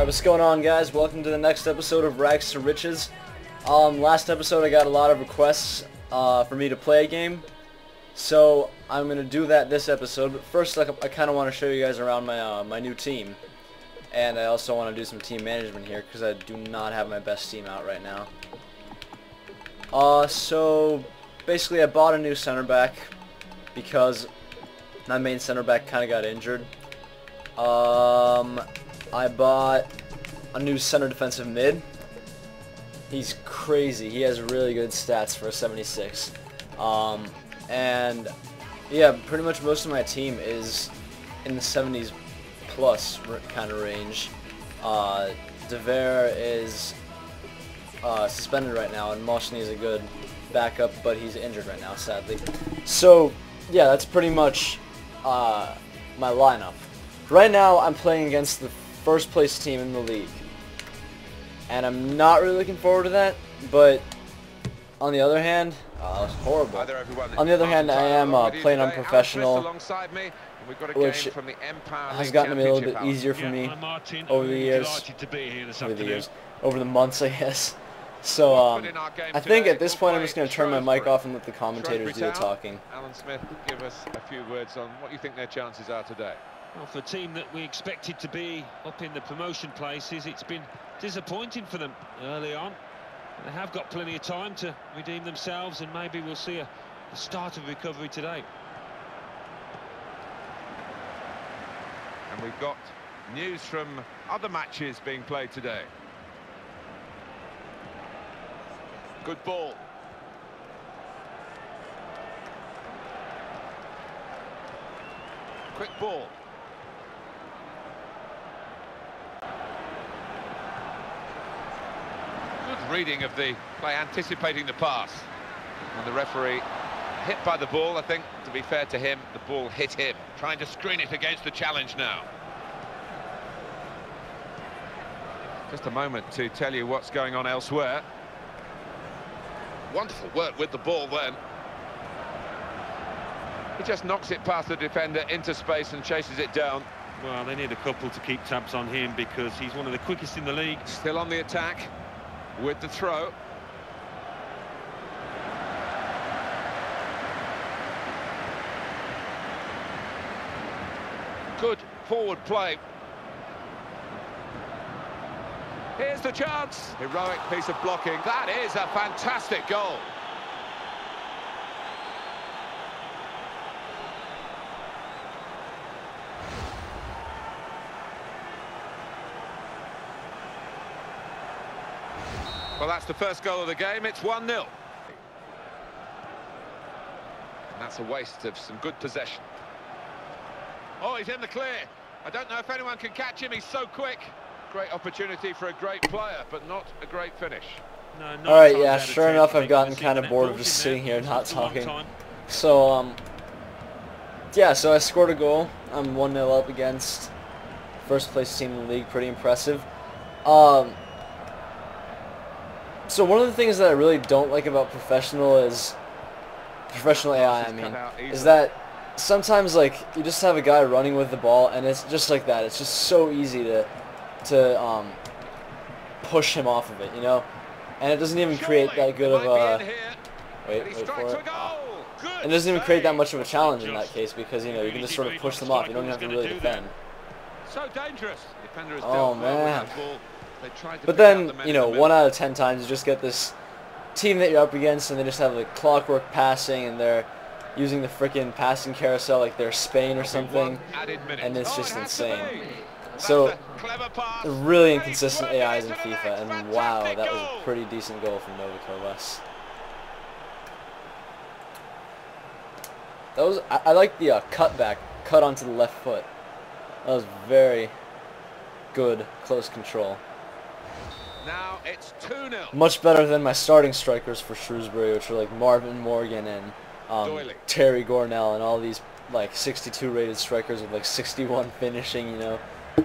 Alright, what's going on, guys? Welcome to the next episode of Rags to Riches. Last episode I got a lot of requests for me to play a game, so I'm going to do that this episode. But first, I kind of want to show you guys around my new team, and I also want to do some team management here because I do not have my best team out right now. So basically I bought a new center back because my main center back kind of got injured. I bought a new center defensive mid. He's crazy. He has really good stats for a 76. And yeah, pretty much most of my team is in the 70s plus kind of range. DeVere is suspended right now, and Moshny is a good backup, but he's injured right now, sadly. So yeah, that's pretty much my lineup. Right now I'm playing against the first place team in the league, and I'm not really looking forward to that, but on the other hand, that was horrible. On the other hand, I am playing unprofessional, which has gotten to be a little bit easier for me over the years, over the months, I guess. So I think at this point I'm just going to turn my mic off and let the commentators do the talking. Alan Smith, give us a few words on what you think their chances are today. Well, for a team that we expected to be up in the promotion places, it's been disappointing for them early on. They have got plenty of time to redeem themselves, and maybe we'll see a start of recovery today. And we've got news from other matches being played today. Good ball. Quick ball. Good reading of the play, anticipating the pass. And the referee hit by the ball. I think, to be fair to him, the ball hit him. Trying to screen it against the challenge now. Just a moment to tell you what's going on elsewhere. Wonderful work with the ball then. He just knocks it past the defender into space and chases it down. Well, they need a couple to keep tabs on him because he's one of the quickest in the league. Still on the attack with the throw. Good forward play. Here's the chance. Heroic piece of blocking. That is a fantastic goal. Well, that's the first goal of the game. It's 1-0. And that's a waste of some good possession. Oh, he's in the clear. I don't know if anyone can catch him. He's so quick. Great opportunity for a great player, but not a great finish. No, alright, yeah, sure enough, I've gotten kind of bored of just sitting here not talking. So, yeah, so I scored a goal. I'm 1-0 up against first place team in the league. Pretty impressive. So one of the things that I really don't like about professional AI, is that sometimes, like, you just have a guy running with the ball, and it's just like that. It's just so easy to push him off of it, you know, and it doesn't even create that good of a wait for it. It doesn't even create that much of a challenge in that case because, you know, you can just sort of push them off. You don't even have to really defend. So dangerous. Oh man. But then, you know, 1 out of 10 times you just get this team that you're up against, and they just have like clockwork passing, and they're using the frickin' passing carousel like they're Spain or something, and it's just insane. So, really inconsistent AIs in FIFA, and wow, that was a pretty decent goal from Novakovas. That was, I like the cutback, cut onto the left foot. That was very good, close control. Now it's 2-0. Much better than my starting strikers for Shrewsbury, which are like Marvin Morgan and Terry Gornell and all these like 62 rated strikers with like 61 finishing, you know,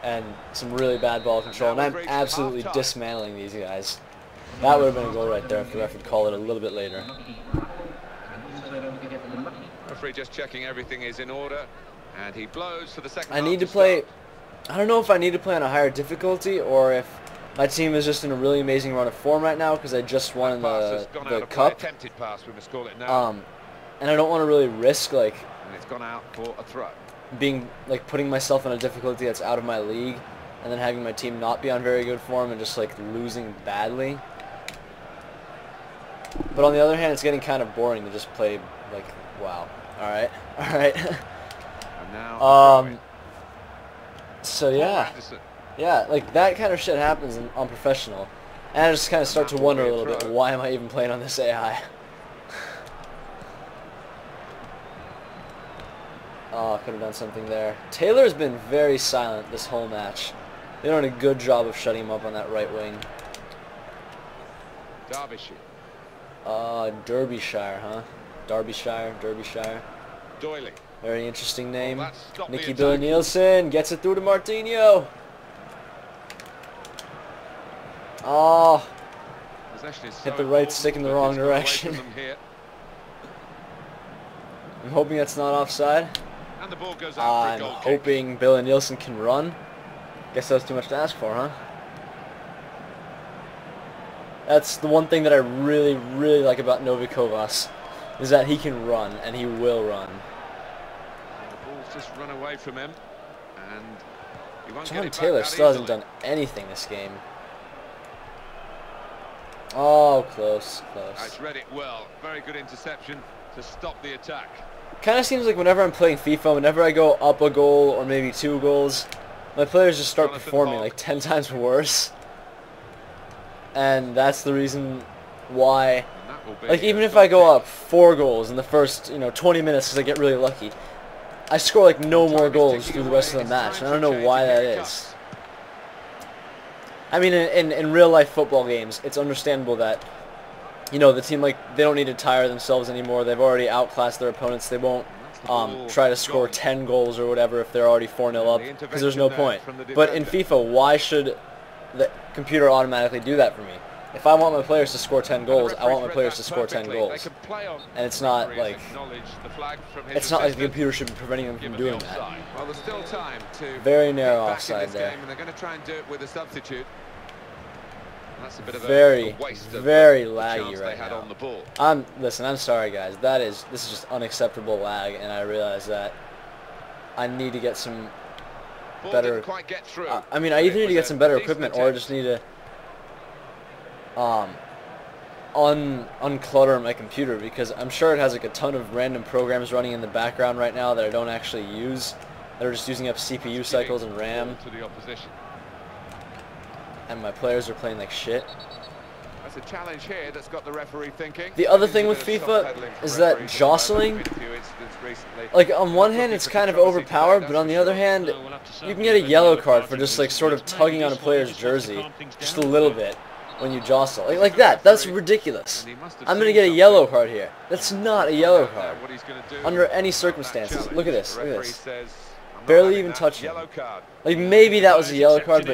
and some really bad ball control. And I'm absolutely dismantling these guys. That would have been a goal right there if the ref would call it a little bit later. Referee just checking everything is in order, and he blows for the second. I need to play I don't know if I need to play on a higher difficulty or if my team is just in a really amazing run of form right now because I just won the cup. Attempted pass, we must call it now. And I don't want to really risk like And it's gone out for a throw. being like putting myself in a difficulty that's out of my league and then having my team not be on very good form and just like losing badly. But on the other hand, it's getting kind of boring to just play like, wow. All right. And now So yeah. Yeah, like that kind of shit happens on professional. And I just kind of start to wonder a little bit, why am I even playing on this AI? Oh, could have done something there. Taylor's been very silent this whole match. They're doing a good job of shutting him up on that right wing. Derbyshire. Derbyshire, huh? Derbyshire. Doyley. Very interesting name. Well, Nicky Billy Nielsen gets it through to Martinho. Oh, hit the right stick in the wrong direction. I'm hoping that's not offside. And the ball goes out for a goal kick. Hoping Billy Nielsen can run. Guess that was too much to ask for, huh? That's the one thing that I really, really like about Novi Kovas, is that he can run, and he will run. And the ball's just run away from him, and he won't John get it Taylor back still hasn't easily. done anything this game. Oh, close. He's read it well. Very good interception to stop the attack. Kind of seems like whenever I'm playing FIFA, whenever I go up a goal or maybe 2 goals, my players just start performing like 10 times worse. And that's the reason why, like even if I go up 4 goals in the first, 20 minutes because I get really lucky, I score like no more goals through the rest of the match, and I don't know why that is. I mean, in real life football games, it's understandable that, the team, like, they don't need to tire themselves anymore. They've already outclassed their opponents. They won't try to score 10 goals or whatever if they're already 4-0 up, because there's no point. But in FIFA, why should the computer automatically do that for me? If I want my players to score 10 goals, I want my players to score 10 goals. And it's not like the computer should be preventing them from doing that. Well, there's still time to very narrow offside there. And they're going to try and do it with a substitute. That's a bit of very laggy right now. On the ball. Listen, I'm sorry guys. This is just unacceptable lag, and I realize that I need to get some better. Quite get through. I mean, I either need to get some better equipment, or I just need to unclutter my computer, because I'm sure it has like a ton of random programs running in the background right now that I don't actually use, that are just using up CPU cycles and RAM. To the opposition. And my players are playing like shit. That's a challenge here that's got the referee thinking. The other thing with FIFA is that jostling, like on one hand it's kind of overpowered, but on the other hand you can get a yellow card for just like sort of tugging on a player's jersey just a little bit when you jostle. Like that. That's ridiculous. I'm going to get a yellow card here. That's not a yellow card under any circumstances. Look at this. Look at this. Barely even touching. Like maybe that was a yellow card,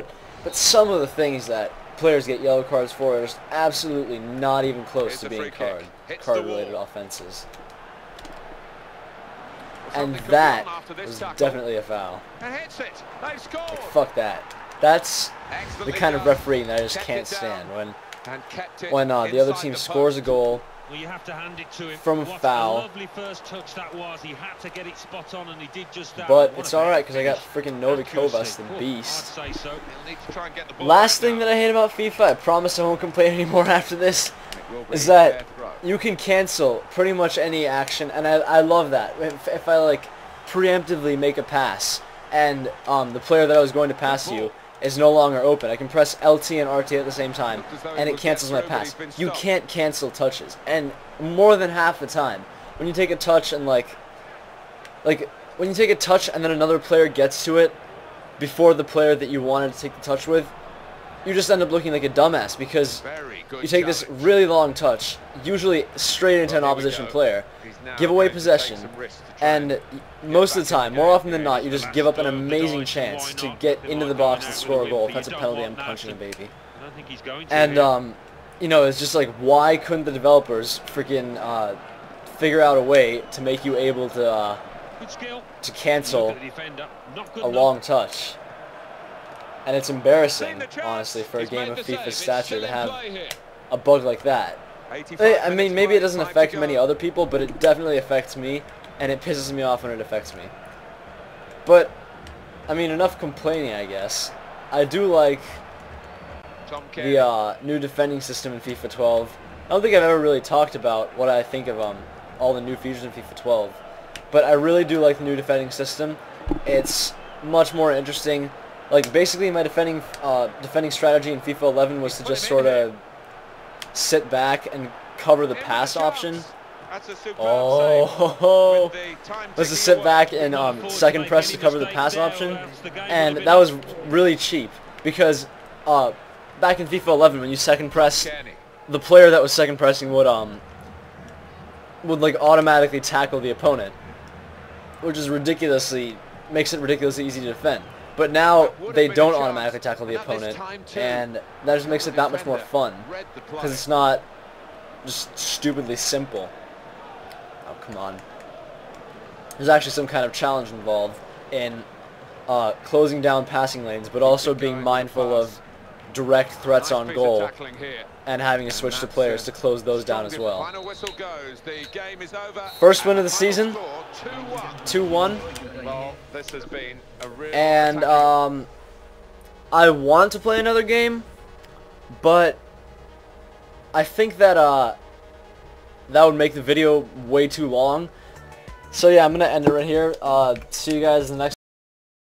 but some of the things that players get yellow cards for are just absolutely not even close to being card-related offenses. And that was definitely a foul. Like, fuck that. That's the kind of refereeing that I just can't stand. When the other team scores a goal Well, you have to hand it to him. from a foul, A lovely first touch that was. He had to get it spot on, and he did just that. but it's alright because I got freaking Novi Kovas, the beast. I'd say so. Last thing that I hate about FIFA, I promise I won't complain anymore after this, is that you can cancel pretty much any action, and I love that. If I like preemptively make a pass, and the player that I was going to pass you is no longer open, I can press LT and RT at the same time, and it cancels my pass. You can't cancel touches, and more than half the time, when you take a touch and when you take a touch and then another player gets to it before the player that you wanted to take the touch with, you just end up looking like a dumbass, because you take this really long touch, usually straight into an opposition player, give away possession, and most of the time, more often than not, you just give up an amazing chance to get into the box and score a goal. If that's a penalty, I'm punching a baby. And, it's just like, why couldn't the developers freaking figure out a way to make you able to cancel a long touch? And it's embarrassing, honestly, for a game of FIFA stature to have a bug like that. I mean, maybe it doesn't affect many other people, but it definitely affects me, and it pisses me off when it affects me. But, I mean, enough complaining, I guess. I do like the new defending system in FIFA 12. I don't think I've ever really talked about what I think of all the new features in FIFA 12, but I really do like the new defending system. It's much more interesting. Like, basically, my defending strategy in FIFA 11 was to just sort of sit back and cover the pass option. Oh, was to sit back and second press to cover the pass option, and that was really cheap because back in FIFA 11, when you second press, the player that was second pressing would like automatically tackle the opponent, which is makes it ridiculously easy to defend. But now they don't automatically tackle the opponent, and that just makes it that much more fun because it's not just stupidly simple. Oh, come on. There's actually some kind of challenge involved in closing down passing lanes, but also being mindful of direct threats on goal and having to switch to players to close those down as well. First win of the season, 2-1. And I want to play another game, but I think that that would make the video way too long. So yeah, I'm gonna end it right here. See you guys in the next